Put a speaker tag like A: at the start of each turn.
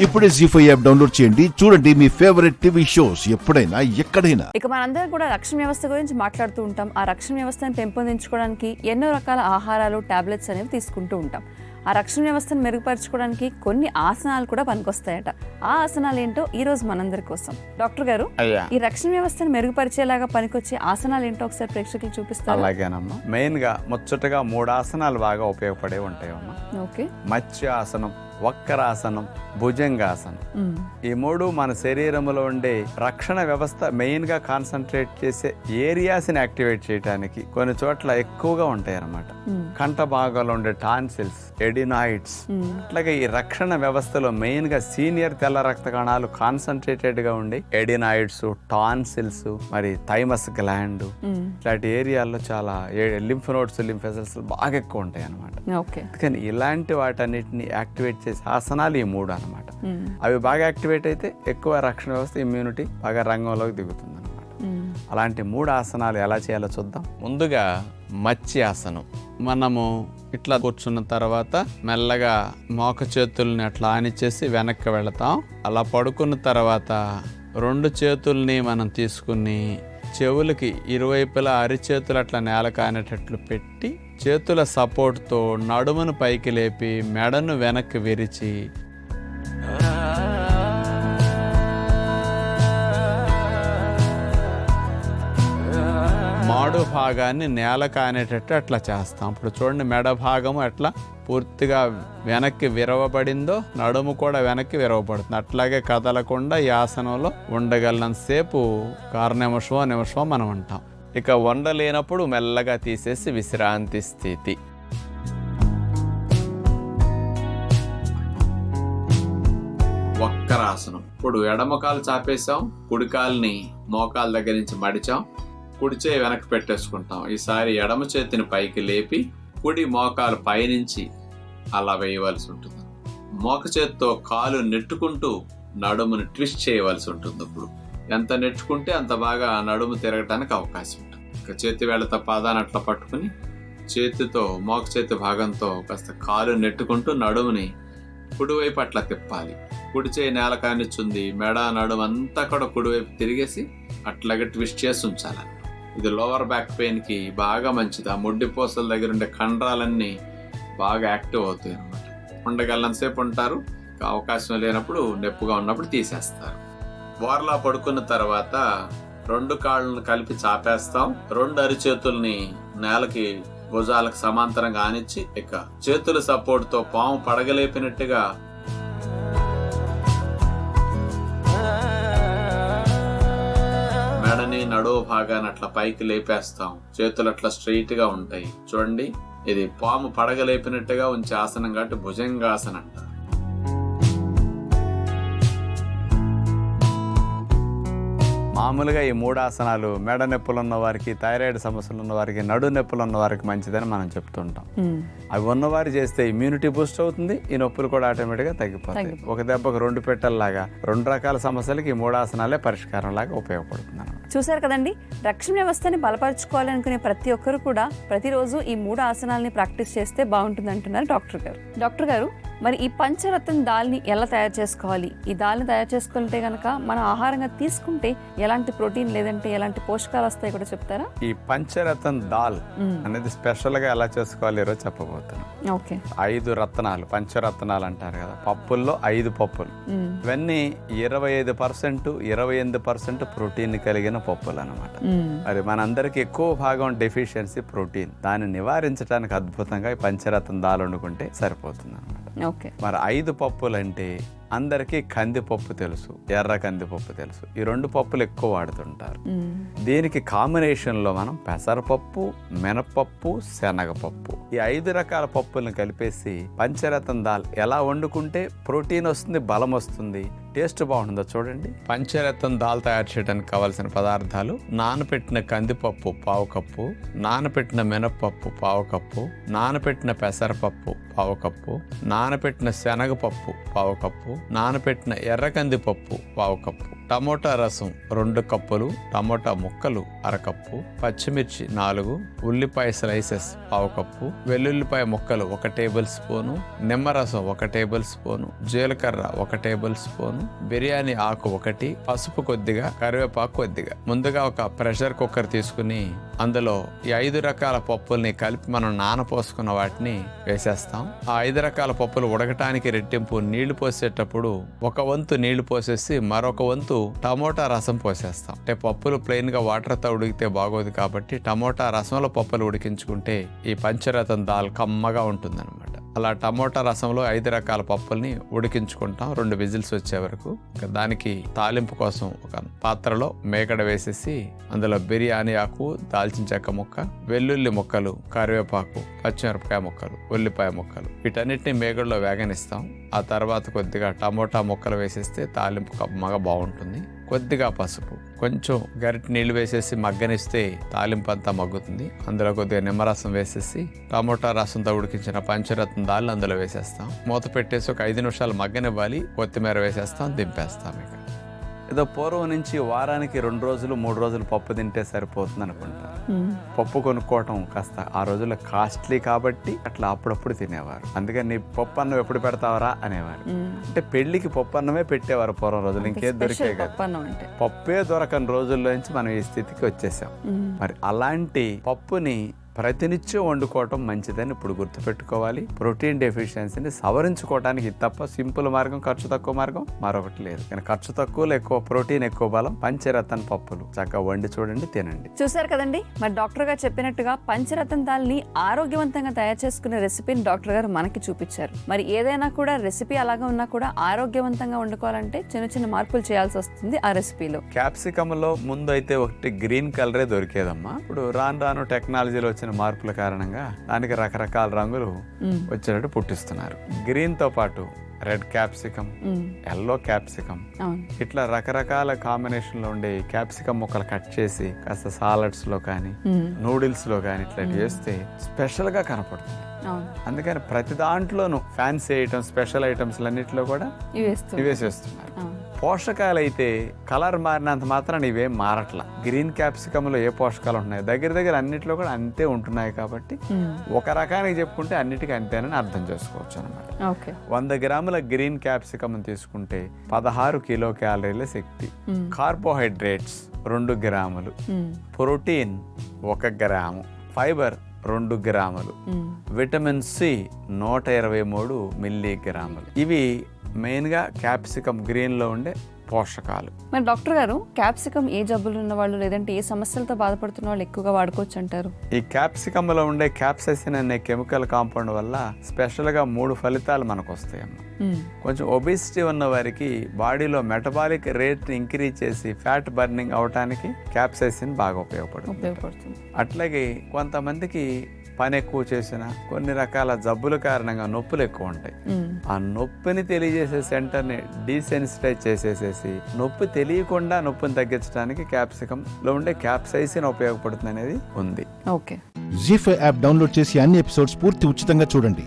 A: ఇప్పుడే జీ5 app download చేయండి. చూడండి మీ ఫేవరెట్ టీవీ షోస్ ఎప్పుడైనా ఎక్కడైనా.
B: ఇక మనందరం కూడా రక్షణ వ్యవస్థ గురించి మాట్లాడుతూ ఉంటాం. ఆ రక్షణ వ్యవస్థను పెంపొందించుకోవడానికి ఎన్నో రకాల ఆహారాలు, టాబ్లెట్స్ అనేవి తీసుకుంటూ ఉంటాం. ఆ రక్షణ వ్యవస్థను మెరుగుపరచుకోవడానికి కొన్ని ఆసనాలు కూడా పనికొస్తాయట. ఆ ఆసనాలు ఏంటో ఈ రోజు మనందరి కోసం డాక్టర్ గారు ఈ రక్షణ వ్యవస్థను మెరుగుపరిచేలాగా పనికొచ్చే ఆసనాలు ఏంటో ఒకసారి ప్రేక్షకులు చూపిస్తారు.
C: అలాగేనమ్మా. మెయిన్ గా ముచ్చటగా 3 ఆసనాలు బాగా ఉపయోగపడే ఉంటాయమ్మా.
B: ఓకే.
C: మత్స్యాసనం, వక్రాసనం, భుజంగాసనం. ఈ 3 మన శరీరంలో ఉండే రక్షణ వ్యవస్థ మెయిన్ గా కాన్సన్ట్రేట్ చేసే ఏరియాస్ ని యాక్టివేట్ చేయడానికి కొన్ని చోట్ల ఎక్కువగా ఉంటాయి అన్నమాట. కంఠ భాగంలో ఉండే టాన్సిల్స్, ఎడినాయిడ్స్, అట్లాగే ఈ రక్షణ వ్యవస్థలో మెయిన్ గా సీనియర్ తెల్ల రక్త కణాలు కాన్సన్ట్రేటెడ్ గా ఉండి ఎడినాయిడ్స్, టాన్సిల్స్, మరి థైమస్ గ్లాండ్ ఇలాంటి ఏరియాల్లో చాలా లింఫ్ నోడ్స్, లింఫ్ వెసల్స్ బాగా ఎక్కువ ఉంటాయి అన్నమాట. కానీ ఇలాంటి వాటన్నిటిని యాక్టివేట్ చేసే ఆసనాలు ఈ 3 అన్నమాట. అవి బాగా యాక్టివేట్ అయితే ఎక్కువ రక్షణ వ్యవస్థ, ఇమ్యూనిటీ బాగా రంగంలోకి దిగుతుంది అన్నమాట. అలాంటి 3 ఆసనాలు ఎలా చేయాలో చూద్దాం. ముందుగా మత్స్యాసనం. మనము ఇట్లా కూర్చున్న తర్వాత మెల్లగా మోక చేతుల్ని అట్లా ఆనిచ్చేసి వెనక్కి వెళతాం. అలా పడుకున్న తర్వాత 2 చేతుల్ని మనం తీసుకుని చెవులకి ఇరువైపులా అరిచేతులు అట్లా నేల కానేటట్లు పెట్టి చేతుల సపోర్ట్తో నడుమును పైకి లేపి మెడను వెనక్కి విరిచి మాడు భాగాన్ని నేల కానేటట్టు అట్లా చేస్తాం. ఇప్పుడు చూడండి, మెడ భాగము ఎట్లా పూర్తిగా వెనక్కి విరవబడిందో నడుము కూడా వెనక్కి విరవబడుతుంది. అట్లాగే కదలకుండా ఈ ఆసనంలో ఉండగలనంతసేపు నిమిషమో మనం ఉంటాం. ఇక వండలేనప్పుడు మెల్లగా తీసేసి విశ్రాంతి స్థితి. వక్రాసనం. ఇప్పుడు ఎడమ కాలు చాపేసాం, కుడి కాలుని మోకాల దగ్గర నుంచి మడిచాం, కుడి చేయి వెనక్కి పెట్టేసుకుంటాం. ఈసారి ఎడమ చేతిని పైకి లేపి కుడి మోకాలు పైనుంచి అలా వేయవలసి ఉంటుంది. మోక చేతితో కాలు నెట్టుకుంటూ నడుముని ట్విస్ట్ చేయవలసి ఉంటుంది. ఇప్పుడు ఎంత నెట్టుకుంటే అంత బాగా నడుము తిరగటానికి అవకాశం ఉంటుంది. ఇక చేతి వేళ్లతో పాదాన్ని అట్లా పట్టుకుని చేతితో మోక చేతి భాగంతో కాస్త కాలు నెట్టుకుంటూ నడుముని కుడివైపు అట్లా తిప్పాలి. కుడి చేయి నేల కానిచ్చుంది, మెడ నడుము అంతా కూడా కుడివైపు తిరిగేసి అట్లాగే ట్విస్ట్ చేసి ఉంచాలి. ఇది లోవర్ బ్యాక్ పెయిన్ కి బాగా మంచిది. ఆ ముడ్డి పూసల దగ్గర ఉండే కండరాలన్నీ బాగా యాక్టివ్ అవుతాయి అన్నమాట. ఉండగలనంతసేపు ఉంటారు. అవకాశం లేనప్పుడు, నొప్పిగా ఉన్నప్పుడు తీసేస్తారు. బోర్లా పడుకున్న తర్వాత 2 కాళ్ళను కలిపి చాపేస్తాం. 2 అరిచేతుల్ని నేలకి భుజాలకు సమాంతరంగా ఆనిచ్చి ఇక చేతుల సపోర్ట్ తో పాము పడగలేపినట్టుగా మెడని నడువు భాగాన్ని అట్లా పైకి లేపేస్తాం. చేతులు అట్లా స్ట్రైట్ గా ఉంటాయి. చూడండి, ఇది పాము పడగలేపినట్టుగా ఉంచే ఆసనం కాబట్టి భుజంగాసనం అంటారు. మామూలుగా ఈ 3 ఆసనాలు మెడ నొప్పులు ఉన్న వారికి, థైరాయిడ్ సమస్యలు ఉన్న వారికి, నడు నొప్పులు ఉన్న వారికి మంచిదని మనం చెప్తుంటాం. అవి ఉన్నవారు చేస్తే ఇమ్యూనిటీ బూస్ట్ అవుతుంది, ఈ నొప్పులు కూడా ఆటోమేటిక్ గా తగ్గిపోతాయి. ఒక దెబ్బకు 2 పెట్టెల్లాగా 2 రకాల సమస్యలకి ఈ 3 ఆసనాలే పరిష్కారం లాగా ఉపయోగపడుతుంది.
B: చూసారు కదండి, రక్షణ వ్యవస్థని బలపరచుకోవాలనుకునే ప్రతి ఒక్కరు కూడా ప్రతిరోజు ఈ 3 ఆసనాలని ప్రాక్టీస్ చేస్తే బాగుంటుంది అంటున్నారు డాక్టర్ గారు. డాక్టర్ గారు, మరి ఈ పంచరత్న దాల్ని ఎలా తయారు చేసుకోవాలి? ఈ దాల్ని తయారు చేసుకుంటే గనక మనం ఆహారంగా తీసుకుంటే ఎలాంటి ప్రోటీన్ లేదంటే ఎలాంటి పోషకాలు వస్తాయి కూడా చెప్తారా?
C: ఈ పంచరత్న దాల్ అనేది స్పెషల్ గా ఎలా చేసుకోవాలి ఈరోజు చెప్పబోతున్నాం.
B: ఓకే. 5
C: రత్నాలు, పంచరత్నాలు అంటారు కదా, పప్పుల్లో 5 పప్పులు. ఇవన్నీ 25%, 28% ప్రోటీన్ కలిగిన పప్పులు అన్నమాట. మరి మనందరికి ఎక్కువ భాగం డెఫిషియన్సీ ప్రోటీన్. దాన్ని నివారించడానికి అద్భుతంగా ఈ పంచరత్న దాల్ వండుకుంటే సరిపోతుంది అన్నమాట. మరి 5 పప్పులు అంటే అందరికీ కందిపప్పు తెలుసు, ఎర్ర కందిపప్పు తెలుసు. ఈ 2 పప్పులు ఎక్కువ వాడుతుంటారు. దీనికి కాంబినేషన్ లో మనం పెసరపప్పు, మినపప్పు, శనగపప్పు, ఈ 5 రకాల పప్పులను కలిపేసి పంచరత్న దాల్ ఎలా వండుకుంటే ప్రోటీన్ వస్తుంది, బలం వస్తుంది, టేస్ట్ బాగుంటుందో చూడండి. పంచరత్న దాల్ తయారు చేయడానికి కావాల్సిన పదార్థాలు: నానపెట్టిన కందిపప్పు 1/2 కప్పు, నానపెట్టిన మినపప్పు 1/2 కప్పు, నానపెట్టిన పెసరపప్పు 1/2 కప్పు, నానపెట్టిన శనగపప్పు 1/2 కప్పు, నానబెట్టిన ఎర్ర కందిపప్పు 1/2 కప్పు, టమోటా రసం 2 కప్పులు, టమోటా ముక్కలు 1/2 కప్పు, పచ్చిమిర్చి 4, ఉల్లిపాయ స్లైసెస్ 1/2 కప్పు, వెల్లుల్లిపాయ ముక్కలు 1 టేబుల్ స్పూను, నిమ్మరసం 1 టేబుల్ స్పూను, జీలకర్ర 1 టేబుల్ స్పూను, బిర్యానీ ఆకు 1, పసుపు కొద్దిగా, కరివేపాకు కొద్దిగా. ముందుగా ఒక ప్రెషర్ కుక్కర్ తీసుకుని అందులో ఈ 5 రకాల పప్పుల్ని కలిపి మనం నానపోసుకున్న వాటిని వేసేస్తాం. ఆ 5 రకాల పప్పులు ఉడకటానికి రెట్టింపు నీళ్లు పోసేటప్పుడు 1 వంతు నీళ్లు పోసేసి మరొక వంతు టమోటా రసం పోసేస్తాం. అంటే పప్పులు ప్లెయిన్ గా వాటర్ తో ఉడికితే బాగోదు కాబట్టి టమోటా రసంలో పప్పులు ఉడికించుకుంటే ఈ పంచరత్న దాల్ కమ్మగా ఉంటుందన్నమాట. అలా టమోటా రసంలో 5 రకాల పప్పుల్ని ఉడికించుకుంటాం 2 విజిల్స్ వచ్చే వరకు. దానికి తాలింపు కోసం ఒక పాత్రలో మేకడ వేసేసి అందులో బిర్యానీ ఆకు, దాల్చిన చెక్క ముక్క, వెల్లుల్లి ముక్కలు, కరివేపాకు, పచ్చిమిరపకాయ ముక్కలు, ఉల్లిపాయ ముక్కలు వీటన్నిటిని మేకడలో వేగనిస్తాం. ఆ తర్వాత కొద్దిగా టమోటా ముక్కలు వేసేస్తే తాలింపు కమ్మగా బాగుంటుంది. కొద్దిగా పసుపు, కొంచెం గరిటె నీళ్లు వేసేసి మగ్గనిస్తే తాలింపు అంతా మగ్గుతుంది. అందులో కొద్దిగా నిమ్మరసం వేసేసి టమోటా రసంతో ఉడికించిన పంచరత్న దాల్ అందులో వేసేస్తాం. మూత పెట్టేసి ఒక 5 నిమిషాలు మగ్గనివ్వాలి. కొత్తిమీర వేసేస్తాం, దింపేస్తాం. ఇక ఏదో పూర్వం నుంచి వారానికి 2 రోజులు 3 రోజులు పప్పు తింటే సరిపోతుంది అనుకుంటారు. పప్పు కొనుక్కోవటం కాస్త ఆ రోజుల్లో కాస్ట్లీ కాబట్టి అట్లా అప్పుడప్పుడు తినేవారు. అందుకని నీ పప్పు అన్నం ఎప్పుడు పెడతావరా అనేవారు. అంటే పెళ్లికి పప్పు అన్నమే పెట్టేవారు పూర్వం రోజులు. ఇంకేం దొరికే కదా, పప్పే దొరకని రోజుల్లో నుంచి మనం ఈ స్థితికి వచ్చేసాం. మరి అలాంటి పప్పుని ప్రతినిత్యం వండుకోవటం మంచిదని ఇప్పుడు గుర్తుపెట్టుకోవాలి. ప్రోటీన్ డెఫిషియన్సీని సవరించుకోవడానికి తప్ప సింపుల్ మార్గం, ఖర్చు తక్కువ మార్గం మరొకటి లేదు. కానీ ఖర్చు తక్కువలో ఎక్కువ ప్రోటీన్, ఎక్కువ బలం పంచరత్న పప్పులు చక్కగా వండి చూడండి, తినండి.
B: చూసారు కదండి, మరి డాక్టర్ గారు చెప్పినట్టుగా పంచరత్న దాల్ని ఆరోగ్యవంతంగా తయారు చేసుకునే రెసిపీని డాక్టర్ గారు మనకి చూపించారు. మరి ఏదైనా కూడా రెసిపీ అలాగా ఉన్నా కూడా ఆరోగ్యవంతంగా వండుకోవాలంటే చిన్న చిన్న మార్పులు చేయాల్సి వస్తుంది ఆ రెసిపీలో.
C: క్యాప్సికమ్ లో ముందు అయితే ఒకటి గ్రీన్ కలరే దొరికేదమ్మా. ఇప్పుడు రాను టెక్నాలజీలో వచ్చిన మార్పుల కారణంగా దానికి రకరకాల రంగులు వచ్చేటట్టు పుట్టిస్తున్నారు. గ్రీన్ తో పాటు రెడ్ క్యాప్సికమ్, ఎల్లో క్యాప్సికమ్, ఇట్లా రకరకాల కాంబినేషన్ లో ఉండే క్యాప్సికమ్ ముక్కలు కట్ చేసి కాస్త సాలడ్స్ లో కానీ నూడిల్స్ లో కానీ ఇట్లా చేస్తే స్పెషల్ గా కనపడుతుంది. అందుకని ప్రతి దాంట్లోనూ ఫ్యాన్సీ ఐటమ్స్, స్పెషల్ ఐటమ్స్ అన్నింటిలో కూడా ఇవేసేస్తున్నారు. పోషకాలు అయితే కలర్ మారినంత మాత్రం ఇవేం మారట్లా. గ్రీన్ క్యాప్సికమ్ లో ఏ పోషకాలు ఉంటున్నాయి దగ్గర అన్నిట్లో కూడా అంతే ఉంటున్నాయి కాబట్టి ఒక రకానికి చెప్పుకుంటే అన్నిటికీ అంతేనని అర్థం చేసుకోవచ్చు అనమాట. 100 గ్రాముల గ్రీన్ క్యాప్సికమ్ తీసుకుంటే 16 కిలో క్యాలరీల శక్తి, కార్బోహైడ్రేట్స్ 2 గ్రాములు, ప్రోటీన్ 1 గ్రాము, ఫైబర్ 2 గ్రాములు, విటమిన్ సి 123 మిల్లీగ్రాములు. ఇవి మెయిన్ గా క్యాప్సికమ్ గ్రీన్ లో ఉండే పోషకాలు.
B: మరి డాక్టర్ గారు, క్యాప్సికమ్ ఏ జబ్బులు ఉన్న వాళ్ళు లేదంటే ఏ సమస్యలతో బాధపడుతున్న వాళ్ళు ఎక్కువగా వాడుకోవచ్చు అంటారు?
C: ఈ క్యాప్సికమ్ లో ఉండే క్యాప్సైసిన్ అనే కెమికల్ కాంపౌండ్ వల్ల స్పెషల్ గా 3 ఫలితాలు మనకు వస్తాయమ్మా. కొంచెం ఒబిసిటీ ఉన్న వారికి బాడీలో మెటబాలిక్ రేట్ ఇంక్రీజ్ చేసి ఫ్యాట్ బర్నింగ్ అవటానికి క్యాప్సైసిన్ బాగా ఉపయోగపడుతుంది. అట్లాగే కొంతమందికి పని ఎక్కువ చేసిన కొన్ని రకాల జబ్బుల కారణంగా నొప్పులు ఎక్కువ ఉంటాయి. ఆ నొప్పిని తెలియజేసే సెంటర్ని డీసెన్సిటైజ్ చేసేసేసి నొప్పి తెలియకుండా నొప్పిని తగ్గించడానికి క్యాప్సికమ్ లో ఉండే క్యాప్సైసిన్ ఉపయోగపడుతుంది అనేది ఉంది.
B: ఓకే.
A: జీ5 యాప్ డౌన్లోడ్ చేసి అన్ని ఎపిసోడ్స్ పూర్తి ఉచితంగా చూడండి.